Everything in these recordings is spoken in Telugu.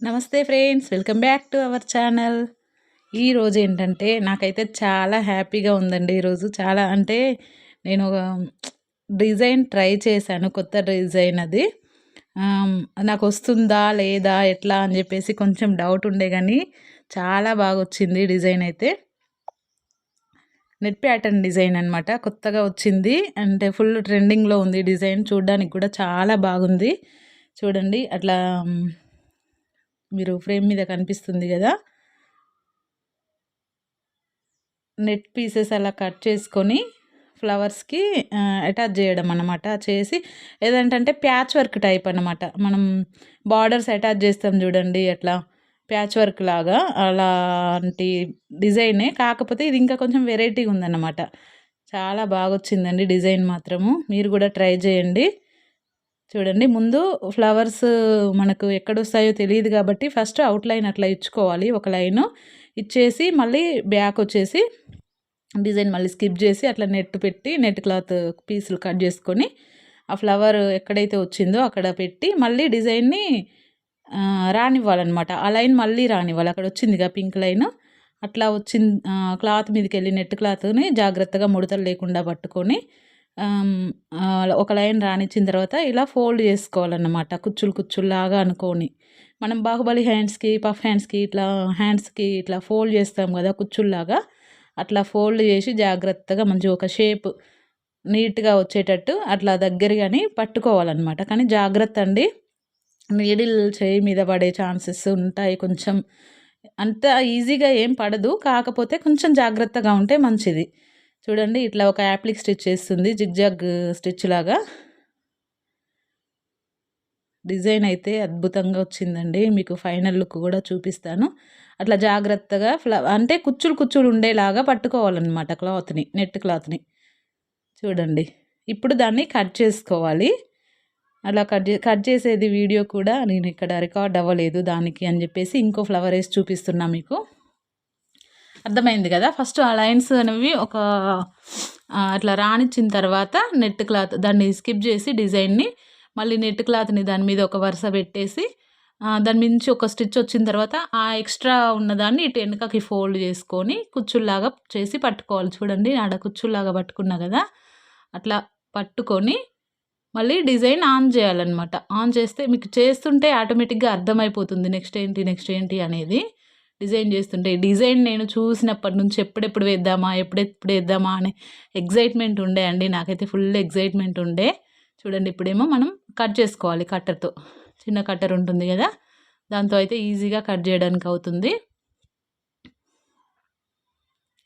నమస్తే friends, welcome back to our channel. ఈరోజు ఏంటంటే నాకైతే చాలా హ్యాపీగా ఉందండి. ఈరోజు చాలా అంటే నేను ఒక డిజైన్ ట్రై చేశాను, కొత్త డిజైన్ అది. నాకు వస్తుందా లేదా ఎట్లా అని చెప్పేసి కొంచెం డౌట్ ఉండే కానీ చాలా బాగా వచ్చింది డిజైన్ అయితే. నెట్ ప్యాటర్న్ డిజైన్ అనమాట, కొత్తగా వచ్చింది. అంటే ఫుల్ ట్రెండింగ్లో ఉంది డిజైన్. చూడడానికి కూడా చాలా బాగుంది. చూడండి అట్లా మీరు ఫ్రేమ్ మీద కనిపిస్తుంది కదా, నెట్ పీసెస్ అలా కట్ చేసుకొని ఫ్లవర్స్కి అటాచ్ చేయడం అన్నమాట. చేసి ఏదంటే ప్యాచ్ వర్క్ టైప్ అన్నమాట. మనం బార్డర్స్ అటాచ్ చేస్తాం చూడండి, అట్లా ప్యాచ్ వర్క్ లాగా అలాంటి డిజైనే. కాకపోతే ఇది ఇంకా కొంచెం వెరైటీగా ఉందన్నమాట. చాలా బాగా వచ్చిందండి డిజైన్ మాత్రము. మీరు కూడా ట్రై చేయండి. చూడండి, ముందు ఫ్లవర్స్ మనకు ఎక్కడొస్తాయో తెలియదు కాబట్టి ఫస్ట్ అవుట్లైన్ అట్లా ఇచ్చుకోవాలి. ఒక లైను ఇచ్చేసి మళ్ళీ బ్యాక్ వచ్చేసి డిజైన్ మళ్ళీ స్కిప్ చేసి అట్లా నెట్ పెట్టి నెట్ క్లాత్ పీసులు కట్ చేసుకొని ఆ ఫ్లవర్ ఎక్కడైతే వచ్చిందో అక్కడ పెట్టి మళ్ళీ డిజైన్ని రానివ్వాలన్నమాట. ఆ లైన్ మళ్ళీ రానివ్వాలి. అక్కడ వచ్చిందిగా పింక్ లైన్, అట్లా వచ్చింది. క్లాత్ మీదకి వెళ్ళి నెట్ క్లాత్ని జాగ్రత్తగా ముడతలు లేకుండా పట్టుకొని ఒక లైన్ రానిచ్చిన తర్వాత ఇలా ఫోల్డ్ చేసుకోవాలన్నమాట, కుచ్చులు కుచ్చుల్లాగా అనుకొని. మనం బాహుబలి హ్యాండ్స్కి, పఫ్ హ్యాండ్స్కి ఇట్లా హ్యాండ్స్కి ఇట్లా ఫోల్డ్ చేస్తాం కదా కుచ్చుల్లాగా, అట్లా ఫోల్డ్ చేసి జాగ్రత్తగా మంచిగా ఒక షేప్ నీట్గా వచ్చేటట్టు అట్లా దగ్గరగాని పట్టుకోవాలన్నమాట. కానీ జాగ్రత్త అండి, నీడిల్ చేయి మీద పడే ఛాన్సెస్ ఉంటాయి కొంచెం. అంత ఈజీగా ఏం పడదు, కాకపోతే కొంచెం జాగ్రత్తగా ఉంటే మంచిది. చూడండి ఇట్లా ఒక యాప్లిక్ స్టిచ్ చేస్తుంది, జిగ్జాగ్ స్టిచ్ లాగా. డిజైన్ అయితే అద్భుతంగా వచ్చిందండి. మీకు ఫైనల్ లుక్ కూడా చూపిస్తాను. అట్లా జాగ్రత్తగా అంటే కుచ్చులు కుచ్చులు ఉండేలాగా పట్టుకోవాలన్నమాట క్లాత్ని, నెట్ క్లాత్ని. చూడండి, ఇప్పుడు దాన్ని కట్ చేసుకోవాలి. అలా కట్ చేసేది వీడియో కూడా నేను ఇక్కడ రికార్డ్ అవ్వలేదు దానికి అని చెప్పేసి ఇంకో ఫ్లవర్ వేసి చూపిస్తున్నా మీకు. అర్థమైంది కదా. ఫస్ట్ ఆ లైన్స్ అనేవి ఒక అట్లా రానిచ్చిన తర్వాత నెట్ క్లాత్ దాన్ని స్కిప్ చేసి డిజైన్ని మళ్ళీ నెట్ క్లాత్ని దాని మీద ఒక వరుస పెట్టేసి దాని మించి ఒక స్టిచ్ వచ్చిన తర్వాత ఆ ఎక్స్ట్రా ఉన్నదాన్ని ఇటు వెనుకకి ఫోల్డ్ చేసుకొని కుచ్చుల్లాగా చేసి పట్టుకోవాలి. చూడండి ఆడ కుచ్చుల్లాగా పట్టుకున్నా కదా, అట్లా పట్టుకొని మళ్ళీ డిజైన్ ఆన్ చేయాలన్నమాట. ఆన్ చేస్తే మీకు చేస్తుంటే ఆటోమేటిక్గా అర్థమైపోతుంది నెక్స్ట్ ఏంటి అనేది. డిజైన్ చేస్తుంటే డిజైన్ నేను చూసినప్పటి నుంచి ఎప్పుడెప్పుడు వేద్దామా ఎప్పుడెప్పుడు వేద్దామా అనే ఎగ్జైట్మెంట్ ఉండే అండి. నాకైతే ఫుల్ ఎగ్జైట్మెంట్ ఉండే. చూడండి ఇప్పుడేమో మనం కట్ చేసుకోవాలి కట్టర్తో. చిన్న కట్టర్ ఉంటుంది కదా, దాంతో అయితే ఈజీగా కట్ చేయడానికి అవుతుంది.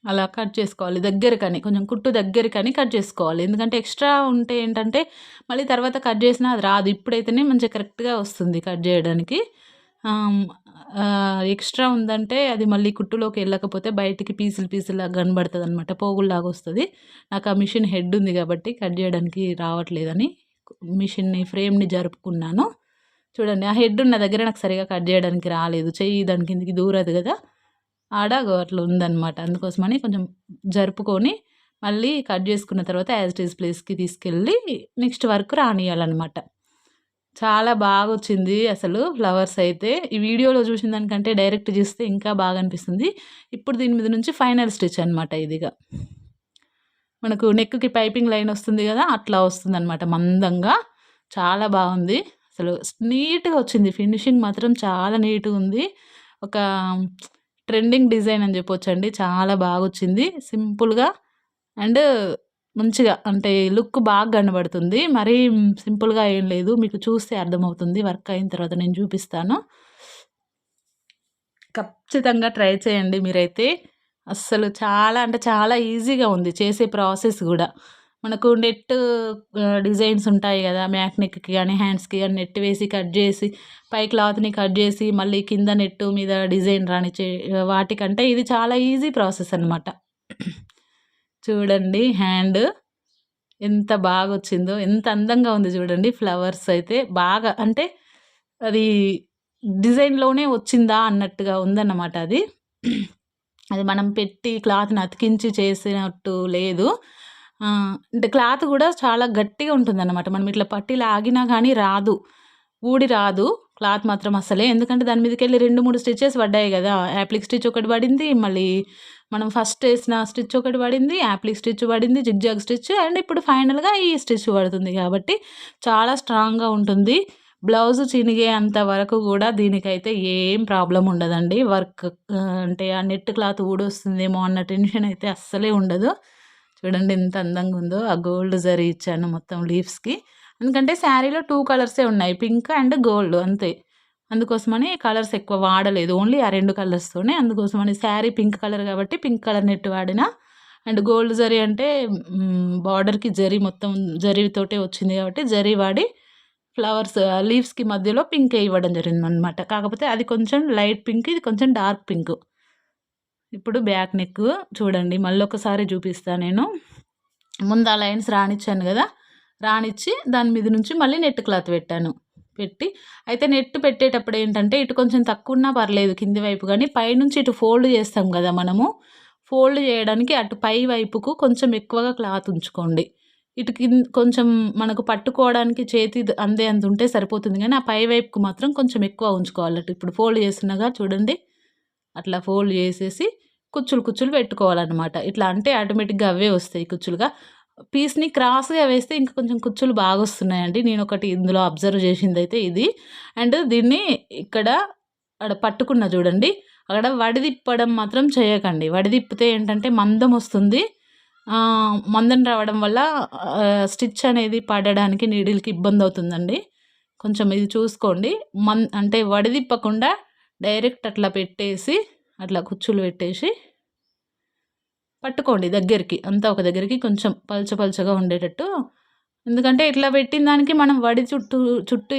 అలా కట్ చేసుకోవాలి దగ్గరకని, కొంచెం కుట్టు దగ్గరకని కట్ చేసుకోవాలి. ఎందుకంటే ఎక్స్ట్రా ఉంటే ఏంటంటే మళ్ళీ తర్వాత కట్ చేసినా అది రాదు. ఇప్పుడైతేనే మంచిగా కరెక్ట్గా వస్తుంది కట్ చేయడానికి. ఎక్స్ట్రా ఉందంటే అది మళ్ళీ కుట్టులోకి వెళ్ళకపోతే బయటికి పీసులాగా కనబడుతుంది అనమాట, పోగుల్లాగా వస్తుంది. నాకు ఆ మిషన్ హెడ్ ఉంది కాబట్టి కట్ చేయడానికి రావట్లేదని మిషన్ని ఫ్రేమ్ని జరుపుకున్నాను. చూడండి ఆ హెడ్ ఉన్న దగ్గర నాకు సరిగా కట్ చేయడానికి రాలేదు. చెయ్యి దాని కిందికి దూరదు కదా, ఆడ అట్లా ఉందన్నమాట. అందుకోసమని కొంచెం జరుపుకొని మళ్ళీ కట్ చేసుకున్న తర్వాత యాజ్ ఇట్ ఈజ్ ప్లేస్కి తీసుకెళ్ళి నెక్స్ట్ వర్క్ రానియాలన్నమాట. చాలా బాగా వచ్చింది అసలు ఫ్లవర్స్ అయితే. ఈ వీడియోలో చూసిన దానికంటే డైరెక్ట్ చూస్తే ఇంకా బాగా అనిపిస్తుంది. ఇప్పుడు దీని మీద నుంచి ఫైనల్ స్టిచ్ అనమాట. ఇదిగా మనకు నెక్కి పైపింగ్ లైన్ వస్తుంది కదా, అట్లా వస్తుందన్నమాట మందంగా. చాలా బాగుంది అసలు, నీట్గా వచ్చింది. ఫినిషింగ్ మాత్రం చాలా నీట్గా ఉంది. ఒక ట్రెండింగ్ డిజైన్ అని చెప్పొచ్చండి. చాలా బాగా వచ్చింది, సింపుల్గా అండ్ మంచిగా, అంటే లుక్ బాగా కనబడుతుంది. మరీ సింపుల్గా ఏం లేదు, మీకు చూస్తే అర్థమవుతుంది. వర్క్ అయిన తర్వాత నేను చూపిస్తాను. ఖచ్చితంగా ట్రై చేయండి మీరైతే. అస్సలు చాలా అంటే చాలా ఈజీగా ఉంది చేసే ప్రాసెస్ కూడా. మనకు నెట్ డిజైన్స్ ఉంటాయి కదా, మ్యాక్ నెక్కి కానీ హ్యాండ్స్కి కానీ నెట్ వేసి కట్ చేసి పై క్లాత్ని కట్ చేసి మళ్ళీ కింద నెట్ మీద డిజైన్ రానిచ్చే వాటికంటే ఇది చాలా ఈజీ ప్రాసెస్ అనమాట. చూడండి హ్యాండ్ ఎంత బాగా వచ్చిందో, ఎంత అందంగా ఉంది చూడండి. ఫ్లవర్స్ అయితే బాగా, అంటే అది డిజైన్లోనే వచ్చిందా అన్నట్టుగా ఉందన్నమాట. అది మనం పెట్టి క్లాత్ని అతికించి చేసినట్టు లేదు. అంటే క్లాత్ కూడా చాలా గట్టిగా ఉంటుందన్నమాట. మనం ఇట్లా పట్టి లాగినా కానీ రాదు, ఊడి రాదు క్లాత్ మాత్రం అసలే, ఎందుకంటే దాని మీదకెళ్ళి 2, 3 స్టిచెస్ పడ్డాయి కదా! యాప్లిక్ స్టిచ్ ఒకటి పడింది. మళ్ళీ మనం ఫస్ట్ ఏసిన స్టిచ్ ఒకటి పడింది. యాప్లిక్ స్టిచ్ పడింది. జిగ్‌జాగ్ స్టిచ్ అండ్ ఇప్పుడు ఫైనల్‌గా ఈ స్టిచ్ పడుతుంది కాబట్టి చాలా స్ట్రాంగ్‌గా ఉంటుంది. బ్లౌజ్ చినిగేంత వరకు కూడా దీనికైతే ఏం ప్రాబ్లమ్ ఉండదండి. వర్క్ అంటే ఆ నెట్ క్లాత్ ఊడొస్తుందేమో అన్న టెన్షన్ అయితే అస్సలే ఉండదు. చూడండి ఎంత అందంగా ఉందో. ఆ గోల్డ్ జరీ ఇచ్చాను మొత్తం లీవ్స్‌కి. ఎందుకంటే శారీలో 2 కలర్సే ఉన్నాయి. పింక్ అండ్ గోల్డ్ అంతే. అందుకోసమని కలర్స్ ఎక్కువ వాడలేదు. ఓన్లీ ఆ 2 కలర్స్‌తోనే. అందుకోసమని శారీ పింక్ కలర్ కాబట్టి పింక్ కలర్ నెట్ వాడిన. అండ్ గోల్డ్ జరీ అంటే బార్డర్‌కి జరీ మొత్తం జరీతోటే వచ్చింది కాబట్టి జరీ వాడి ఫ్లవర్స్ లీవ్స్‌కి మధ్యలో పింకే ఇవ్వడం జరిగిందనమాట. కాకపోతే అది కొంచెం లైట్ పింక్, ఇది కొంచెం డార్క్ పింక్. ఇప్పుడు బ్యాక్ నెక్ చూడండి మళ్ళొకసారి చూపిస్తా నేను. ముందు ఆ లైన్స్ రానిచ్చాను గదా! రానిచ్చి దాని మీద నుంచి మళ్ళీ నెట్ క్లాత్ పెట్టాను. పెట్టి అయితే నెట్ పెట్టేటప్పుడు ఏంటంటే ఇటు కొంచెం తక్కువున్నా పర్లేదు కింది వైపు గానీ, పైనుంచి ఇటు ఫోల్డ్ చేస్తాం గదా మనము. ఫోల్డ్ చేయడానికి అటు పై వైపుకు కొంచెం ఎక్కువగా క్లాత్ ఉంచుకోండి. ఇటు కొంచెం మనకు పట్టుకోవడానికి చేతి అందే అంత ఉంటే సరిపోతుంది గానీ, ఆ పై వైపుకు మాత్రం కొంచెం ఎక్కువ ఉంచుకోవాలట. ఇప్పుడు ఫోల్డ్ చేస్తున్నాగా చూడండి. అట్లా ఫోల్డ్ చేసేసి కుచ్చులు కుచ్చులు పెట్టుకోవాలనమాట. ఇట్లా అంటే ఆటోమేటిక్‌గా అవే వస్తాయి కుచ్చులుగా. పీస్‌ని క్రాస్‌గా వేస్తే ఇంకా కొంచెం కుచ్చులు బాగొస్తున్నాయండి. నేనొకటి ఇందులో అబ్జర్వ్ చేసిందైతే ఇది. అండ్ దీన్ని ఇక్కడ ఆడ పట్టుకున్నా చూడండి. అక్కడ వడిదిప్పడం మాత్రం చేయకండి. వడిదిప్పితే ఏంటంటే మందం వస్తుంది. మందం రావడం వల్ల స్టిచ్ అనేది పడడానికి నీడిల్‌కి ఇబ్బందవుతుందండి. కొంచెం ఇది చూసుకోండి. అంటే వడిదిప్పకుండా డైరెక్ట్ అట్లా పెట్టేసి, అట్లా కుచ్చులు పెట్టేసి పట్టుకోండి దగ్గరికి. అంతా ఒక దగ్గరికి కొంచెం పల్చగా ఉండేటట్టు. ఎందుకంటే ఇట్లా పెట్టిన దానికి మనం చుట్టూ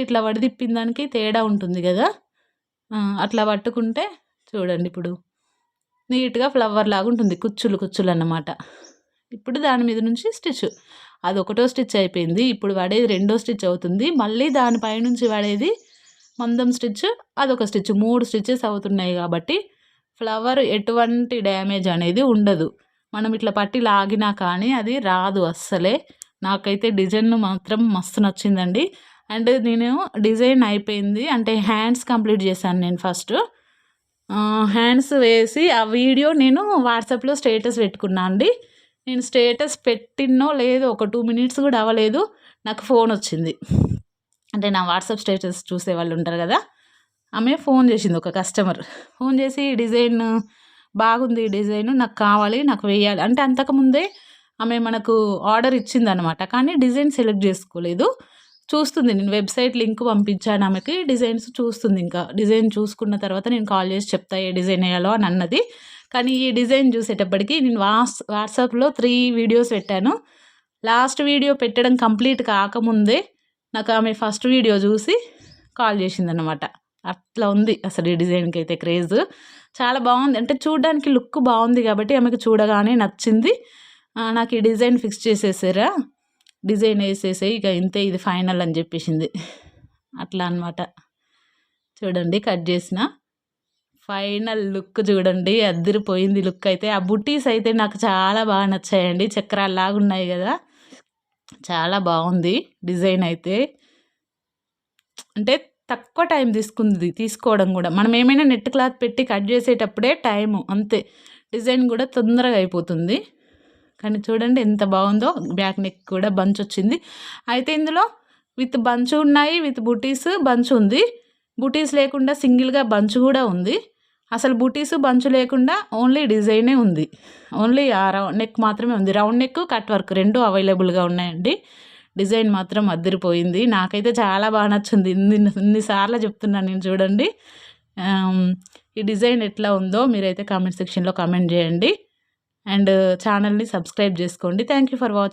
ఇట్లా వడిదిప్పిన దానికి తేడా ఉంటుంది గదా! అట్లా పట్టుకుంటే చూడండి ఇప్పుడు నీట్‌గా ఫ్లవర్ లాగా ఉంటుంది. కుచ్చులన్నమాట. ఇప్పుడు దాని మీద నుంచి స్టిచ్. అదొకటో స్టిచ్ అయిపోయింది. ఇప్పుడు పడేది రెండో స్టిచ్ అవుతుంది. మళ్ళీ దాని పైనుంచి పడేది మందం స్టిచ్, అదొక స్టిచ్. 3 స్టిచెస్ అవుతున్నాయి కాబట్టి ఫ్లవర్ ఎటువంటి డ్యామేజ్ అనేది ఉండదు. మనం ఇట్లా పట్టి లాగినా కానీ అది రాదు అస్సలే. నాకైతే డిజైన్ మాత్రం మస్తు నచ్చిందండి. అండ్ నేను డిజైన్ అయిపోయింది. అంటే హ్యాండ్స్ కంప్లీట్ చేశాను నేను ఫస్ట్. హ్యాండ్స్ వేసి ఆ వీడియో నేను వాట్సాప్‌లో స్టేటస్ పెట్టుకున్నా అండి. నేను స్టేటస్ పెట్టినో లేదో ఒక 2 మినిట్స్ కూడా అవ్వలేదు. నాకు ఫోనొచ్చింది. అంటే నా వాట్సాప్ స్టేటస్ చూసేవాళ్ళు ఉంటారు కదా! ఆమె ఫోన్ చేసింది ఒక కస్టమర్. ఫోన్ చేసి డిజైన్ బాగుంది డిజైన్ నాకు కావాలి, నాకు వేయాలి. అంటే అంతకుముందే ఆమె మనకు ఆర్డర్ ఇచ్చిందనమాట. కానీ డిజైన్ సెలెక్ట్ చేసుకోలేదు. చూస్తుంది. నేను వెబ్‌సైట్ లింక్ పంపించాను ఆమెకి. డిజైన్స్ చూస్తుంది ఇంకా. డిజైన్ చూసుకున్న తర్వాత నేను కాల్ చేసి చెప్తా ఏ డిజైన్ ఎయ్యాలో అని అన్నది. కానీ ఈ డిజైన్ చూసేటప్పటికి నేను వాట్సాప్‌లో 3 వీడియోస్ పెట్టాను. లాస్ట్ వీడియో పెట్టడం కంప్లీట్ కాకముందే నాకు ఆమె ఫస్ట్ వీడియో చూసి కాల్ చేసిందనమాట. అట్లా ఉంది అసలు ఈ డిజైన్‌కైతే క్రేజ్. చాలా బాగుంది. అంటే చూడ్డానికి లుక్ బాగుంది కాబట్టి ఆమెకు చూడగానే నచ్చింది. నాకు ఈ డిజైన్ ఫిక్స్ చేసేసారా, డిజైన్ ఏసేసేయి ఇక ఇంతే ఇది ఫైనల్ అని చెప్పేసింది. అట్లా అనమాట. చూడండి కట్ చేసిన ఫైనల్ లుక్ చూడండి. అద్దిరిపోయింది లుక్ అయితే. ఆ బుట్టీస్ అయితే నాకు చాలా బాగా నచ్చాయండి. చక్రాల్లాగా ఉన్నాయి కదా! చాలా బాగుంది డిజైన్ అయితే. అంటే తక్కువ టైం తీసుకుంది తీసుకోవడం కూడా. మనం ఏమైనా నెట్ క్లాత్ పెట్టి కట్ చేసేటప్పుడే టైము అంతే. డిజైన్ కూడా తొందరగా అయిపోతుంది. కానీ చూడండి ఎంత బాగుందో. బ్యాక్ నెక్ కూడా బంచ్ వచ్చింది. అయితే ఇందులో విత్ బంచ్ ఉన్నాయి, విత్ బుటీస్ బంచ్ ఉంది. బుటీస్ లేకుండా సింగిల్‌గా బంచ్ కూడా ఉంది. అసలు బుటీస్ బంచ్ లేకుండా ఓన్లీ డిజైనే ఉంది. ఓన్లీ ఆ నెక్ మాత్రమే ఉంది. రౌండ్ నెక్, కట్ వర్క్ 2 అవైలబుల్‌గా ఉన్నాయండి. డిజైన్ మాత్రం అద్దిరిపోయింది. నాకైతే చాలా బాగా నచ్చింది. ఇన్ని సార్లు చెప్తున్నాను నేను చూడండి. ఈ డిజైన్ ఎట్లా ఉందో మీరైతే కామెంట్ సెక్షన్‌లో కామెంట్ చేయండి. అండ్ ఛానల్‌ని సబ్స్క్రైబ్ చేసుకోండి. Thank you for watching.